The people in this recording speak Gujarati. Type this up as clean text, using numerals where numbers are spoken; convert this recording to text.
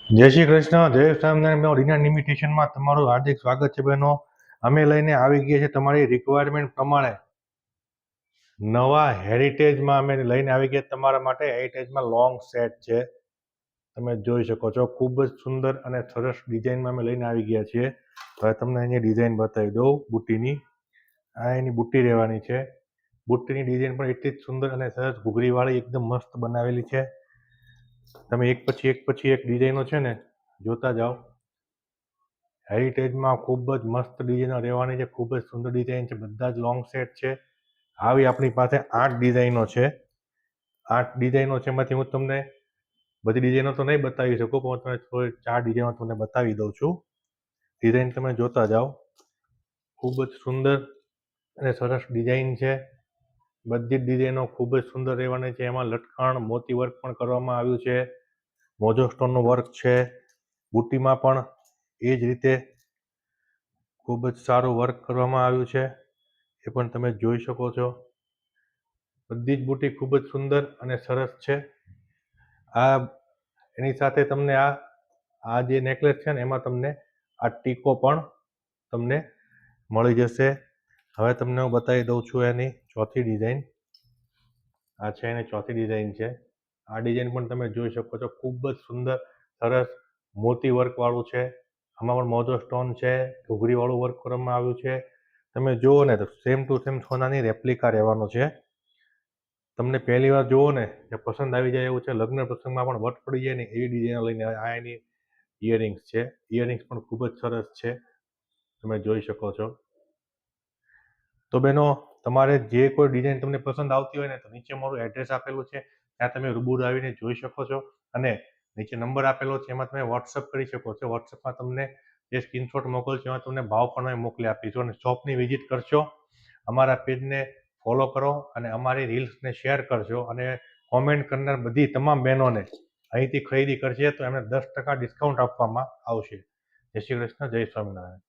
જય શ્રી કૃષ્ણ, જય સ્વામિનારાયણ. ડિનર ઇન્વિટેશનમાં તમારું હાર્દિક સ્વાગત છે બહેનો. અમે લઈને આવી ગયા છે તમારી રિક્વાયરમેન્ટ પ્રમાણે નવા હેરિટેજમાં અમે લઈને આવી ગયા તમારા માટે. હેરિટેજમાં લોંગ સેટ છે, તમે જોઈ શકો છો. ખૂબ જ સુંદર અને સરસ ડિઝાઇનમાં અમે લઈને આવી ગયા છીએ. હવે તમને અહીંયા ડિઝાઇન બતાવી દઉં બુટ્ટીની. આ એની બુટ્ટી રહેવાની છે. બુટ્ટીની ડિઝાઇન પણ એટલી જ સુંદર અને સરસ ઘૂઘરીવાળી એકદમ મસ્ત બનાવેલી છે. તમે એક પછી એક ડિઝાઇનો છે ને જોતા જાઓ. હેરિટેજમાં ખૂબ જ મસ્ત ડિઝાઇનો રહેવાની છે, ખૂબ જ સુંદર ડિઝાઇન છે. બધા જ લોંગ સેટ છે. આવી આપણી પાસે 8 ડિઝાઇનો છે. 8 ડિઝાઇનો છે, એમાંથી હું તમને બધી ડિઝાઇનો તો નહીં બતાવી શકું, પણ હું તમને 4 ડિઝાઇનો તમને બતાવી દઉં છું. ડિઝાઇન તમે જોતા જાઓ. ખૂબ જ સુંદર અને સરસ ડિઝાઇન છે. બધી જ ડિઝાઇનો ખૂબ જ સુંદર રહેવાની છે. એમાં લટકણ મોતી વર્ક પણ કરવામાં આવ્યું છે. મોજો સ્ટોનનું વર્ક છે. બુટ્ટીમાં પણ એ જ રીતે ખૂબ જ સારું વર્ક કરવામાં આવ્યું છે. એ પણ તમે જોઈ શકો છો. બધી જ બુટ્ટી ખૂબ જ સુંદર અને સરસ છે. આ એની સાથે તમને આ જે નેકલેસ છે ને એમાં તમને આ ટીકો પણ તમને મળી જશે. હવે તમને હું બતાવી દઉં છું એની ચોથી ડિઝાઇન. આ છે એની ચોથી ડિઝાઇન છે. આ ડિઝાઇન પણ તમે જોઈ શકો છો. ખૂબ જ સુંદર સરસ મોતી વર્કવાળું છે. આમાં પણ મોજો સ્ટોન છે, ઘૂઘરીવાળું વર્ક કરવામાં આવ્યું છે. તમે જુઓ ને તો સેમ ટુ સેમ સોનાની રેપ્લિકા રહેવાનો છે. તમને પહેલી વાર જુઓ ને એ પસંદ આવી જાય એવું છે. લગ્ન પ્રસંગમાં પણ વટ પડી જાય ને એવી ડિઝાઇન લઈને આ એની ઇયરિંગ્સ છે. ઇયરિંગ્સ પણ ખૂબ જ સરસ છે, તમે જોઈ શકો છો. તો બહેનો, તમારે જે કોઈ ડિઝાઇન તમને પસંદ આવતી હોય ને તો નીચે મારું એડ્રેસ આપેલું છે, ત્યાં તમે રૂબરૂ આવીને જોઈ શકો છો. અને નીચે નંબર આપેલો છે, એમાં તમે વોટ્સઅપ કરી શકો છો. વોટ્સઅપમાં તમને જે સ્ક્રીનશોટ મોકલશો એમાં તમને ભાવ પણ અમે મોકલી આપીશું. અને શોપની વિઝિટ કરશો, અમારા પેજને ફોલો કરો અને અમારી રીલ્સને શેર કરજો. અને કોમેન્ટ કરનાર બધી તમામ બહેનોને અહીંથી ખરીદી કરશે તો એમને 10% ડિસ્કાઉન્ટ આપવામાં આવશે. જય શ્રી કૃષ્ણ, જય સ્વામિનારાયણ.